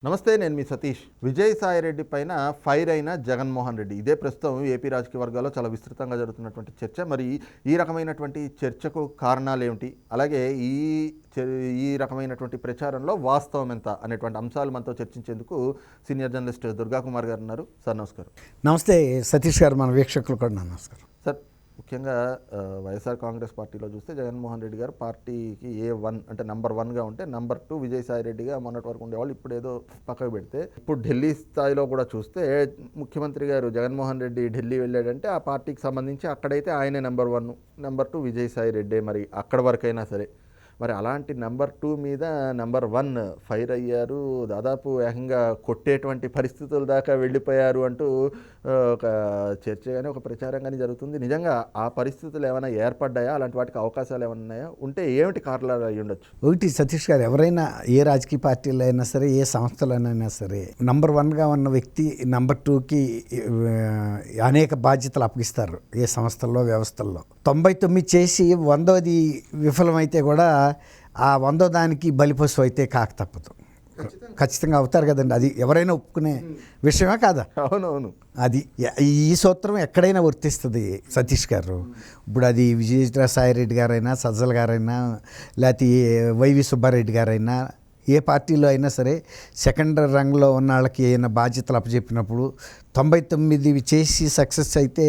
నమస్తే, నేను మీ సతీష్. విజయసాయిరెడ్డి పైన ఫైర్ అయిన జగన్మోహన్ రెడ్డి. ఇదే ప్రస్తుతం ఏపీ రాజకీయ వర్గాల్లో చాలా విస్తృతంగా జరుగుతున్నటువంటి చర్చ. మరి ఈ రకమైనటువంటి చర్చకు కారణాలు ఏమిటి, అలాగే ఈ రకమైనటువంటి ప్రచారంలో వాస్తవం ఎంత అనేటువంటి అంశాలు మనతో చర్చించేందుకు సీనియర్ జర్నలిస్ట్ దుర్గాకుమార్ గారు ఉన్నారు. సార్ నమస్కారం. నమస్తే సతీష్ గారు, మన వీక్షకులు కూడా నమస్కారం. సార్, ముఖ్యంగా వైఎస్ఆర్ కాంగ్రెస్ పార్టీలో చూస్తే జగన్మోహన్ రెడ్డి గారు పార్టీకి A1 అంటే నెంబర్ 1గా ఉంటే, నెంబర్ 2 విజయసాయి రెడ్డిగా మొన్నటి వరకు ఉండేవాళ్ళు. ఇప్పుడు ఏదో పక్కకు పెడితే ఇప్పుడు ఢిల్లీ స్థాయిలో కూడా చూస్తే ముఖ్యమంత్రి గారు జగన్మోహన్ రెడ్డి ఢిల్లీ వెళ్ళాడంటే ఆ పార్టీకి సంబంధించి అక్కడైతే ఆయనే నెంబర్ 1, నెంబర్ 2 విజయసాయి రెడ్డే. మరి అక్కడ వరకైనా సరే, మరి అలాంటి నెంబర్ 2 మీద నెంబర్ 1 ఫైర్ అయ్యారు, దాదాపు ఏకంగా కొట్టేటువంటి పరిస్థితుల దాకా వెళ్ళిపోయారు అంటూ ఒక చర్చ కానీ ఒక ప్రచారం కానీ జరుగుతుంది. నిజంగా ఆ పరిస్థితులు ఏమైనా ఏర్పడ్డాయా? అలాంటి వాటికి అవకాశాలు ఏమైనా ఉన్నాయా? ఉంటే ఏమిటి కారణాలు అయి ఉండొచ్చు? ఒకటి సతీష్ గారు, ఎవరైనా ఏ రాజకీయ పార్టీలో అయినా సరే, ఏ సంస్థలోనైనా సరే, నెంబర్ 1గా ఉన్న వ్యక్తి నెంబర్ 2కి అనేక బాధ్యతలు అప్పగిస్తారు. ఏ సంస్థల్లో, వ్యవస్థల్లో 99 చేసి 100ది విఫలమైతే కూడా ఆ 100వ దానికి బలిపశువు అయితే కాక తప్పదు. ఖచ్చితంగా అవుతారు కదండి. అది ఎవరైనా ఒప్పుకునే విషయమే కాదా? అవునవును. అది ఈ సూత్రం ఎక్కడైనా వర్తిస్తుంది సతీష్ గారు. ఇప్పుడు అది విజయసాయి రెడ్డి గారైనా, సజ్జల గారైనా, లేకపోతే వైవి సుబ్బారెడ్డి గారైనా, ఏ పార్టీలో అయినా సరే సెకండ్ రంగంలో ఉన్న వాళ్ళకి ఏమైనా బాధ్యతలు అప్పచెప్పినప్పుడు 99 చేసి సక్సెస్ అయితే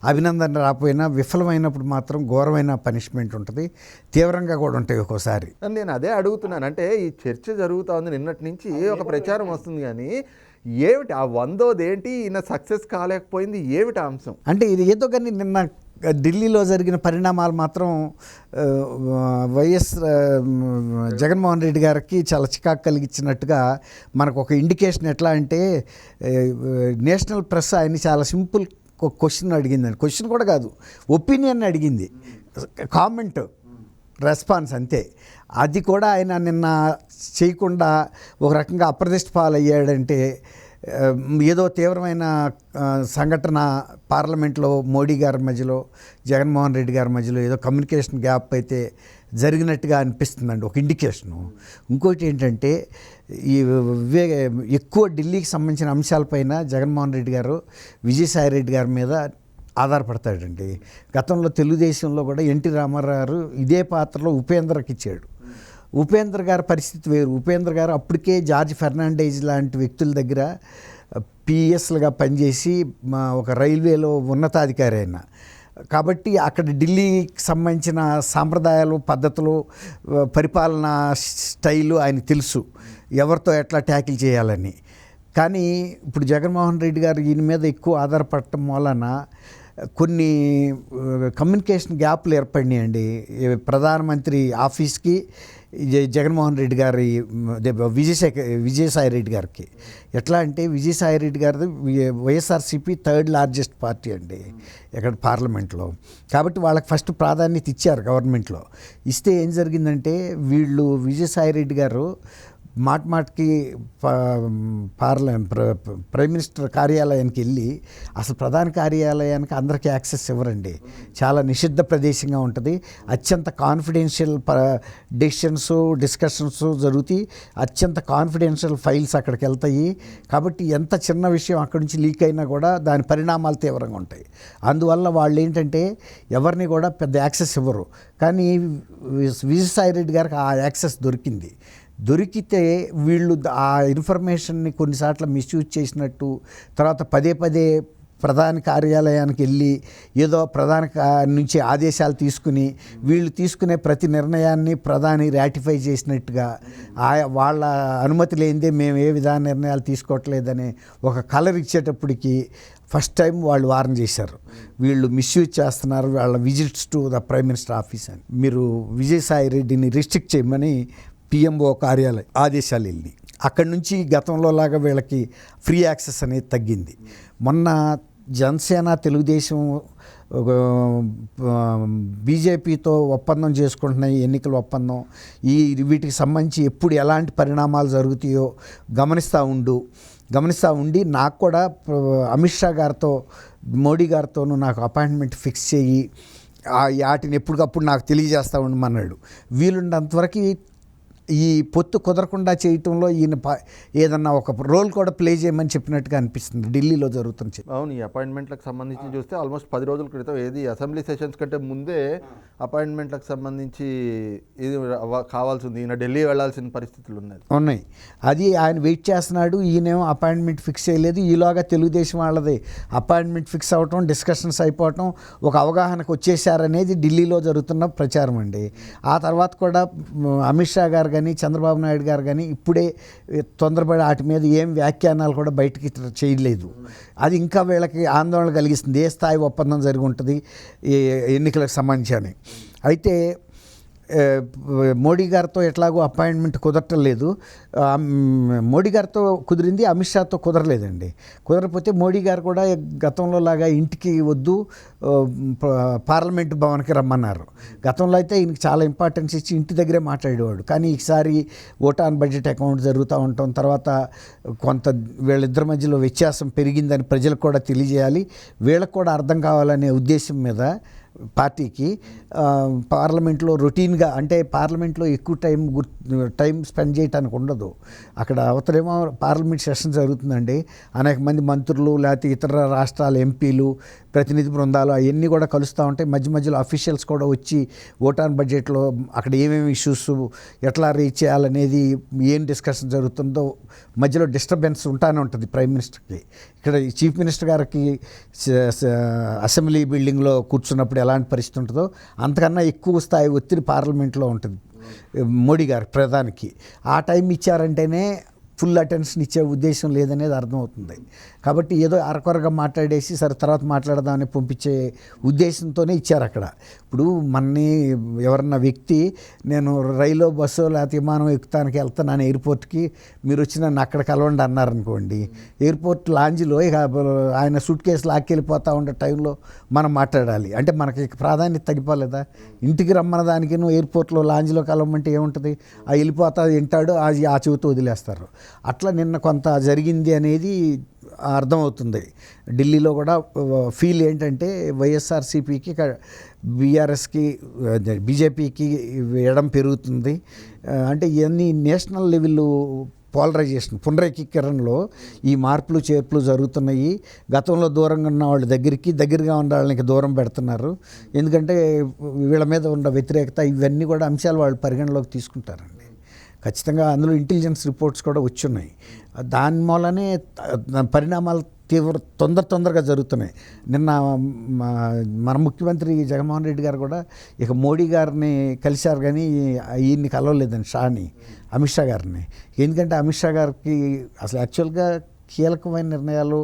అభినందన రాకపోయినా, విఫలమైనప్పుడు మాత్రం ఘోరమైన పనిష్మెంట్ ఉంటుంది, తీవ్రంగా కూడా ఉంటాయి ఒక్కోసారి. నేను అదే అడుగుతున్నాను. అంటే ఈ చర్చ జరుగుతూ ఉంది, నిన్నటి నుంచి ఒక ప్రచారం వస్తుంది, కానీ ఏమిటి ఆ 100ది ఏంటి, ఈయన సక్సెస్ కాలేకపోయింది ఏమిటి ఆ అంశం? అంటే ఇది ఏదో కానీ నిన్న ఢిల్లీలో జరిగిన పరిణామాలు మాత్రం వైఎస్ జగన్మోహన్ రెడ్డి గారికి చాలా చికాకు కలిగించినట్టుగా మనకు ఒక ఇండికేషన్. ఎట్లా అంటే నేషనల్ ప్రెస్ ఆయన్ని చాలా సింపుల్ క్వశ్చన్ అడిగిందండి. క్వశ్చన్ కూడా కాదు, ఒపీనియన్ అడిగింది, కామెంట్, రెస్పాన్స్ అంతే. అది కూడా ఆయన నిన్న చేయకుండా ఒక రకంగా అప్రదిష్ట పాలయ్యాడంటే ఏదో తీవ్రమైన సంఘటన పార్లమెంట్లో మోడీ గారి మధ్యలో, జగన్మోహన్ రెడ్డి గారి మధ్యలో ఏదో కమ్యూనికేషన్ గ్యాప్ అయితే జరిగినట్టుగా అనిపిస్తుందండి, ఒక ఇండికేషను. ఇంకోటి ఏంటంటే ఈ ఎక్కువ ఢిల్లీకి సంబంధించిన అంశాలపైన జగన్మోహన్ రెడ్డి గారు విజయసాయి రెడ్డి గారి మీద ఆధారపడతాడండి. గతంలో తెలుగుదేశంలో కూడా ఎన్టీ రామారావు గారు ఇదే పాత్రలో ఉపేంద్రకి ఇచ్చాడు. ఉపేంద్ర గారి పరిస్థితి వేరు. ఉపేంద్ర గారు అప్పటికే జార్జ్ ఫెర్నాండేజ్ లాంటి వ్యక్తుల దగ్గర పిఎస్లుగా పనిచేసి ఒక రైల్వేలో ఉన్నతాధికారి అయిన కాబట్టి అక్కడ ఢిల్లీకి సంబంధించిన సాంప్రదాయాలు, పద్ధతులు, పరిపాలనా స్టైలు ఆయనకు తెలుసు, ఎవరితో ఎట్లా ట్యాకిల్ చేయాలని. కానీ ఇప్పుడు జగన్మోహన్ రెడ్డి గారు ఈయన మీద ఎక్కువ ఆధారపడటం వలన కొన్ని కమ్యూనికేషన్ గ్యాప్లు ఏర్పడినాయండి. ప్రధానమంత్రి ఆఫీస్కి జగన్మోహన్ రెడ్డి గారి విజయసాయి రెడ్డి గారికి. ఎట్లా అంటే విజయసాయి రెడ్డి గారిది వైఎస్ఆర్సీపీ 3rd లార్జెస్ట్ పార్టీ అండి ఇక్కడ పార్లమెంట్లో. కాబట్టి వాళ్ళకి ఫస్ట్ ప్రాధాన్యత ఇచ్చారు గవర్నమెంట్లో. ఇస్తే ఏం జరిగిందంటే వీళ్ళు విజయసాయి రెడ్డి గారు మాటికి ప్రైమ్ మినిస్టర్ కార్యాలయానికి వెళ్ళి, అసలు ప్రధాన కార్యాలయానికి అందరికీ యాక్సెస్ ఇవ్వరండి, చాలా నిషిద్ధ ప్రదేశంగా ఉంటుంది, అత్యంత కాన్ఫిడెన్షియల్ డిస్కషన్స్ జరుగుతాయి, అత్యంత కాన్ఫిడెన్షియల్ ఫైల్స్ అక్కడికి వెళ్తాయి. కాబట్టి ఎంత చిన్న విషయం అక్కడి నుంచి లీక్ అయినా కూడా దాని పరిణామాలు తీవ్రంగా ఉంటాయి. అందువల్ల వాళ్ళు ఏంటంటే ఎవరిని కూడా పెద్ద యాక్సెస్ ఇవ్వరు. కానీ విజయసాయి రెడ్డి గారికి ఆ యాక్సెస్ దొరికితే వీళ్ళు ఆ ఇన్ఫర్మేషన్ని కొన్నిసార్లు మిస్యూజ్ చేసినట్టు, తర్వాత పదే ప్రధాన కార్యాలయానికి వెళ్ళి ఏదో ప్రధాన నుంచి ఆదేశాలు తీసుకుని వీళ్ళు తీసుకునే ప్రతి నిర్ణయాన్ని ప్రధాని రాటిఫై చేసినట్టుగా, వాళ్ళ అనుమతి లేనిదే మేము ఏ విధాన నిర్ణయాలు తీసుకోవట్లేదని ఒక కలర్ ఇచ్చేటప్పటికి ఫస్ట్ టైం వాళ్ళు వార్న్ చేశారు, వీళ్ళు మిస్యూజ్ చేస్తున్నారు వాళ్ళ visits to the prime minister office అని. మీరు విజయసాయి రెడ్డిని రిస్ట్రిక్ట్ చేయమని పిఎంఓ కార్యాలయం ఆదేశాలు వెళ్ళి, అక్కడి నుంచి గతంలో లాగా వీళ్ళకి ఫ్రీ యాక్సెస్ అనేది తగ్గింది. మొన్న జనసేన, తెలుగుదేశం బీజేపీతో ఒప్పందం చేసుకుంటున్నాయి, ఎన్నికల ఒప్పందం. వీటికి సంబంధించి ఎప్పుడు ఎలాంటి పరిణామాలు జరుగుతాయో గమనిస్తూ ఉండి నాకు కూడా అమిత్ షా గారితో, మోడీ గారితోనూ నాకు అపాయింట్మెంట్ ఫిక్స్ చేయి, వాటిని ఎప్పటికప్పుడు నాకు తెలియజేస్తూ ఉండమన్నాడు. వీలున్నంతవరకు ఈ పొత్తు కుదరకుండా చేయటంలో ఈయన ఏదన్నా ఒక రోల్ కూడా ప్లే చేయమని చెప్పినట్టుగా అనిపిస్తుంది ఢిల్లీలో జరుగుతుంది. అవును, ఈ అపాయింట్మెంట్లకు సంబంధించి చూస్తే ఆల్మోస్ట్ 10 రోజుల క్రితం ఏది అసెంబ్లీ సెషన్స్ కంటే ముందే అపాయింట్మెంట్లకు సంబంధించి ఇది కావాల్సి ఉంది, ఈయన ఢిల్లీ వెళ్లాల్సిన పరిస్థితులు ఉన్నాయి. అది ఆయన వెయిట్ చేస్తున్నాడు, ఈయనేమో అపాయింట్మెంట్ ఫిక్స్ చేయలేదు. ఈలోగా తెలుగుదేశం వాళ్ళది అపాయింట్మెంట్ ఫిక్స్ అవటం, డిస్కషన్స్ అయిపోవటం, ఒక అవగాహనకు వచ్చేసారనేది ఢిల్లీలో జరుగుతున్న ప్రచారం అండి. ఆ తర్వాత కూడా అమిత్ షా గారు కానీ చంద్రబాబు నాయుడు గారు కానీ ఇప్పుడే తొందరపడి వాటి మీద ఏం వ్యాఖ్యానాలు కూడా బయటికి చేయలేదు. అది ఇంకా వీళ్ళకి ఆందోళన కలిగిస్తుంది, ఏ స్థాయి ఒప్పందం జరిగి ఉంటుంది ఈ ఎన్నికలకు సంబంధించి అని. అయితే మోడీ గారితో ఎట్లాగో అపాయింట్మెంట్ కుదరటం లేదు. మోడీ గారితో కుదిరింది, అమిత్ షాతో కుదరలేదండి. కుదరకపోతే మోడీ గారు కూడా గతంలో లాగా ఇంటికి వద్దు, పార్లమెంటు భవన్కి రమ్మన్నారు. గతంలో అయితే ఈయనకి చాలా ఇంపార్టెన్స్ ఇచ్చి ఇంటి దగ్గరే మాట్లాడేవాడు. కానీ ఈసారి ఓట్ ఆన్ బడ్జెట్ అకౌంట్ జరుగుతూ ఉండటం, తర్వాత కొంత వీళ్ళిద్దరి మధ్యలో వ్యత్యాసం పెరిగిందని ప్రజలకు కూడా తెలియజేయాలి, వీళ్ళకు కూడా అర్థం కావాలనే ఉద్దేశం మీద పార్టీకి పార్లమెంట్లో రొటీన్గా, అంటే పార్లమెంట్లో ఎక్కువ టైం స్పెండ్ చేయడానికి ఉండదు. అక్కడ అవతలేమో పార్లమెంట్ సెషన్ జరుగుతుందండి, అనేక మంది మంత్రులు లేకపోతే ఇతర రాష్ట్రాల ఎంపీలు, ప్రతినిధి బృందాలు అవన్నీ కూడా కలుస్తూ ఉంటాయి. మధ్య మధ్యలో అఫీషియల్స్ కూడా వచ్చి ఓట్ ఆన్ బడ్జెట్లో అక్కడ ఏమేమి ఇష్యూస్ ఎట్లా రీచ్ చేయాలనేది, ఏం డిస్కషన్ జరుగుతుందో మధ్యలో డిస్టర్బెన్స్ ఉంటానే ఉంటుంది ప్రైమ్ మినిస్టర్కి. ఇక్కడ చీఫ్ మినిస్టర్ గారికి అసెంబ్లీ బిల్డింగ్లో కూర్చున్నప్పుడు ఎలాంటి పరిస్థితి ఉంటుందో అంతకన్నా ఎక్కువ స్థాయి ఒత్తిడి పార్లమెంట్లో ఉంటుంది మోడీ గారి ప్రధానికి. ఆ టైం ఇచ్చారంటేనే ఫుల్ అటెన్షన్ ఇచ్చే ఉద్దేశం లేదనేది అర్థమవుతుంది. కాబట్టి ఏదో అరకొరగా మాట్లాడేసి సరే తర్వాత మాట్లాడదామని పంపించే ఉద్దేశంతోనే ఇచ్చారు అక్కడ. ఇప్పుడు మనని ఎవరన్నా వ్యక్తి నేను రైలు బస్సు లేకపోతే విమానం ఎక్కుతానికి వెళ్తున్నాను ఎయిర్పోర్ట్కి, మీరు వచ్చి నన్ను అక్కడ కలవండి అన్నారనుకోండి, ఎయిర్పోర్ట్ లాంజ్లో ఇక ఆయన సూట్ కేసు లాక్కెళ్ళిపోతూ ఉండే టైంలో మనం మాట్లాడాలి అంటే మనకి ప్రాధాన్యత తగ్గిపోలేదా? ఇంటికి రమ్మన్న దానికి నువ్వు ఎయిర్పోర్ట్లో లాంజ్లో కలవమంటే ఏముంటుంది? ఆ వెళ్ళిపోతా వింటాడు, ఆ చెవితో వదిలేస్తారు. అట్లా నిన్న కొంత జరిగింది అనేది అర్థమవుతుంది. ఢిల్లీలో కూడా ఫీల్ ఏంటంటే వైఎస్ఆర్సీపీకి బీఆర్ఎస్కి బీజేపీకి ఎడం పెరుగుతుంది. అంటే ఇవన్నీ నేషనల్ లెవెల్ పోలరైజేషన్, పునరేకీకరణలో ఈ మార్పులు చేర్పులు జరుగుతున్నాయి. గతంలో దూరంగా ఉన్న వాళ్ళ దగ్గరగా ఉన్న వాళ్ళకి దూరం పెడుతున్నారు. ఎందుకంటే వీళ్ళ మీద ఉన్న వ్యతిరేకత, ఇవన్నీ కూడా అంశాలు వాళ్ళు పరిగణలోకి తీసుకుంటారండి. ఖచ్చితంగా అందులో ఇంటెలిజెన్స్ రిపోర్ట్స్ కూడా వచ్చున్నాయి. దాని మూలనే పరిణామాలు తొందరగా జరుగుతున్నాయి. నిన్న మన ముఖ్యమంత్రి జగన్మోహన్ రెడ్డి గారు కూడా ఇక మోడీ గారిని కలిశారు, కానీ ఈయన్ని కలవలేదండి షాని, అమిత్ షా గారిని. ఎందుకంటే అమిత్ షా గారికి అసలు యాక్చువల్గా కీలకమైన నిర్ణయాలు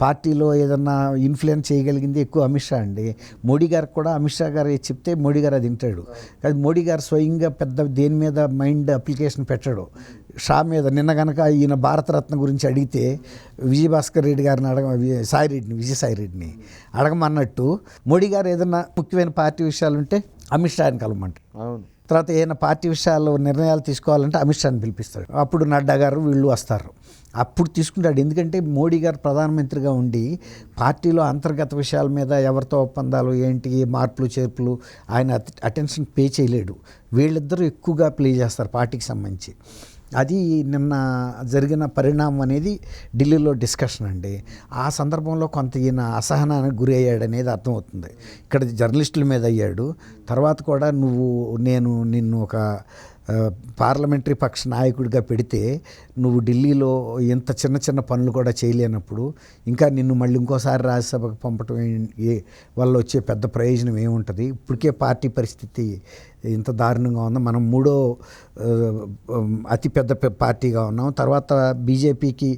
పార్టీలో ఏదన్నా ఇన్ఫ్లుయెన్స్ చేయగలిగింది ఎక్కువ అమిత్ షా అండి. మోడీ గారికి కూడా అమిత్ షా గారు చెప్తే మోడీ గారు అది వింటాడు. కానీ మోడీ గారు స్వయంగా పెద్ద దేని మీద మైండ్ అప్లికేషన్ పెట్టాడు షా మీద. నిన్న కనుక ఈయన భారతరత్న గురించి అడిగితే విజయభాస్కర్ రెడ్డి గారిని విజయసాయిరెడ్డిని అడగమన్నట్టు మోడీ గారు ఏదన్నా ముఖ్యమైన పార్టీ విషయాలు ఉంటే అమిత్ షాని కలవమంటారు. అవును. తర్వాత ఏదైనా పార్టీ విషయాల్లో నిర్ణయాలు తీసుకోవాలంటే అమిత్ షాని పిలిపిస్తాడు. అప్పుడు నడ్డా గారు వీళ్ళు వస్తారు, అప్పుడు తీసుకుంటాడు. ఎందుకంటే మోడీ గారు ప్రధానమంత్రిగా ఉండి పార్టీలో అంతర్గత విషయాల మీద ఎవరితో ఒప్పందాలు ఏంటి, మార్పులు చేర్పులు ఆయన అటెన్షన్ పే చేయలేడు. వీళ్ళిద్దరూ ఎక్కువగా ప్లే చేస్తారు పార్టీకి సంబంధించి. అది నిన్న జరిగిన పరిణామం అనేది ఢిల్లీలో డిస్కషన్ అండి. ఆ సందర్భంలో కొంత ఈయన అసహనానికి గురి అయ్యాడనేది అర్థమవుతుంది. ఇక్కడ జర్నలిస్టుల మీద అయ్యాడు. తర్వాత కూడా నిన్ను ఒక పార్లమెంటరీ పక్ష నాయకుడిగా పెడితే నువ్వు ఢిల్లీలో ఇంత చిన్న పనులు కూడా చేయలేనప్పుడు ఇంకా నిన్ను మళ్ళీ ఇంకోసారి రాజ్యసభకు పంపటం వల్ల వచ్చే పెద్ద ప్రయోజనం ఏముంటుంది? ఇప్పటికే పార్టీ పరిస్థితి ఇంత దారుణంగా ఉంది. మనం మూడో అతిపెద్ద పార్టీగా ఉన్నాం. తర్వాత బీజేపీకి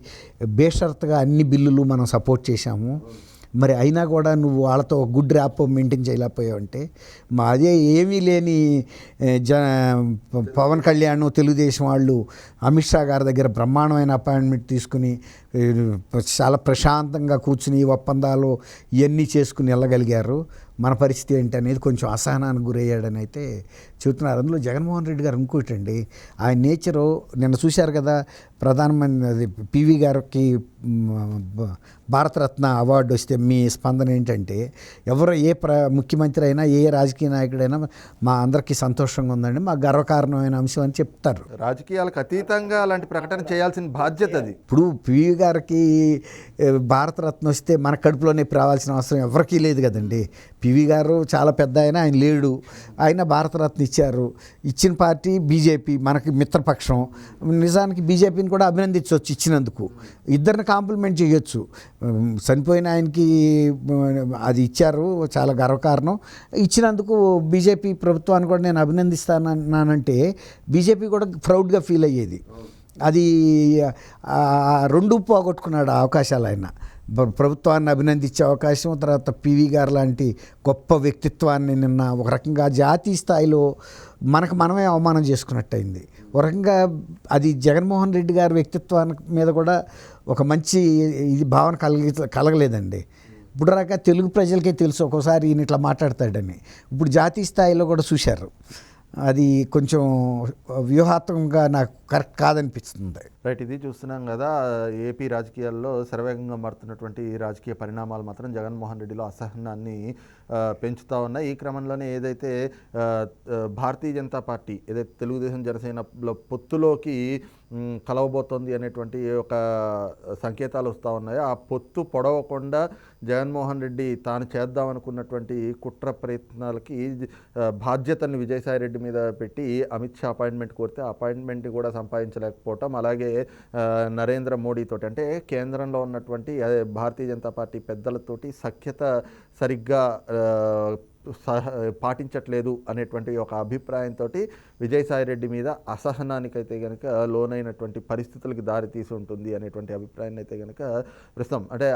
బేషరతుగా అన్ని బిల్లులు మనం సపోర్ట్ చేశాము. మరి అయినా కూడా నువ్వు వాళ్ళతో గుడ్ ర్యాప్ మెయింటైన్ చేయలేకపోయావంటే అదే ఏమీ లేని పవన్ కళ్యాణ్ తెలుగుదేశం వాళ్ళు అమిత్ షా గారి దగ్గర బ్రహ్మాండమైన అపాయింట్మెంట్ తీసుకుని చాలా ప్రశాంతంగా కూర్చుని ఒప్పందాలు ఇవన్నీ చేసుకుని వెళ్ళగలిగారు. మన పరిస్థితి ఏంటి అనేది కొంచెం అసహనానికి గురయ్యాడని అయితే చెబుతున్నారు. అందులో జగన్మోహన్ రెడ్డి గారు ఇంకోటండి, ఆయన నేచరు నిన్న చూశారు కదా, ప్రధానమంత్రి అది పివి గారికి భారతరత్న అవార్డు వస్తే మీ స్పందన ఏంటంటే, ఎవరు ముఖ్యమంత్రి అయినా ఏ రాజకీయ నాయకుడైనా మా అందరికీ సంతోషంగా ఉందండి, మా గర్వకారణమైన అంశం అని చెప్తారు. రాజకీయాలకు అతీతంగా అలాంటి ప్రకటన చేయాల్సిన బాధ్యత అది. ఇప్పుడు పివి గారికి భారతరత్న వస్తే మన కడుపులోనే రావాల్సిన అవసరం ఎవరికీ లేదు కదండి. పివి గారు చాలా పెద్ద ఆయన లేడు, ఆయన భారతరత్న ఇచ్చారు. ఇచ్చిన పార్టీ బీజేపీ, మనకి మిత్రపక్షం. నిజానికి బీజేపీని కూడా అభినందించవచ్చు ఇచ్చినందుకు, ఇద్దరిని కాంప్లిమెంట్ చేయొచ్చు. చనిపోయిన ఆయనకి అది ఇచ్చారు, చాలా గర్వకారణం. ఇచ్చినందుకు బీజేపీ ప్రభుత్వాన్ని కూడా నేను అభినందిస్తానంటే బీజేపీ కూడా ప్రౌడ్గా ఫీల్ అయ్యేది. అది రెండు పోగొట్టుకున్నాడు ఆ అవకాశాలు. ఆయన ప్రభుత్వాన్ని అభినందించే అవకాశం, తర్వాత పివి గారు లాంటి గొప్ప వ్యక్తిత్వాన్ని నిన్న ఒక రకంగా జాతీయ స్థాయిలో మనమే అవమానం చేసుకున్నట్టయింది. ఒక రకంగా అది జగన్మోహన్ రెడ్డి గారి వ్యక్తిత్వానికి మీద కూడా ఒక మంచి ఇది భావన కలగలేదండి. ఇప్పుడు రాక తెలుగు ప్రజలకే తెలుసు ఒక్కోసారి ఈయన ఇట్లా మాట్లాడతాడని. ఇప్పుడు జాతీయ స్థాయిలో కూడా చూశారు. అది కొంచెం వ్యూహాత్మకంగా నాకు కరెక్ట్ కాదనిపిస్తుంది. రైట్, ఇది చూస్తున్నాం కదా, ఏపీ రాజకీయాల్లో శరవేగంగా మారుతున్నటువంటి రాజకీయ పరిణామాలు మాత్రం జగన్మోహన్ రెడ్డిలో అసహనాన్ని పెంచుతూ ఉన్నాయి. ఈ క్రమంలోనే ఏదైతే భారతీయ జనతా పార్టీ ఏదైతే తెలుగుదేశం జనసేనలో పొత్తులోకి కలవబోతోంది అనేటువంటి ఒక సంకేతాలు వస్తూ ఉన్నాయో, ఆ పొత్తు పొడవకుండా జగన్మోహన్ రెడ్డి తాను చేద్దామనుకున్నటువంటి కుట్ర ప్రయత్నాలకి బాధ్యతల్ని విజయసాయి రెడ్డి మీద పెట్టి అమిత్ షా అపాయింట్మెంట్ కోరితే అపాయింట్మెంట్ కూడా సంపాదించలేకపోవటం, అలాగే నరేంద్ర మోడీతోటి అంటే కేంద్రంలో ఉన్నటువంటి భారతీయ జనతా పార్టీ పెద్దలతోటి సఖ్యత సరిగ్గా పాటించట్లేదు అనేటువంటి ఒక అభిప్రాయంతో విజయసాయి రెడ్డి మీద అసహనానికైతే కనుక లోనైనటువంటి పరిస్థితులకు దారి తీసి ఉంటుంది అనేటువంటి అభిప్రాయాన్ని అయితే కనుక ప్రస్తుతం అంటే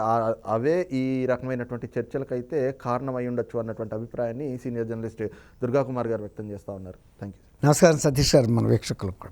అవే ఈ రకమైనటువంటి చర్చలకైతే కారణమై ఉండొచ్చు అన్నటువంటి అభిప్రాయాన్ని సీనియర్ జర్నలిస్ట్ దుర్గా కుమార్ గారు వ్యక్తం చేస్తూ ఉన్నారు. Thank you. నమస్కారం సతీష్ గారు, మన వీక్షకులకు.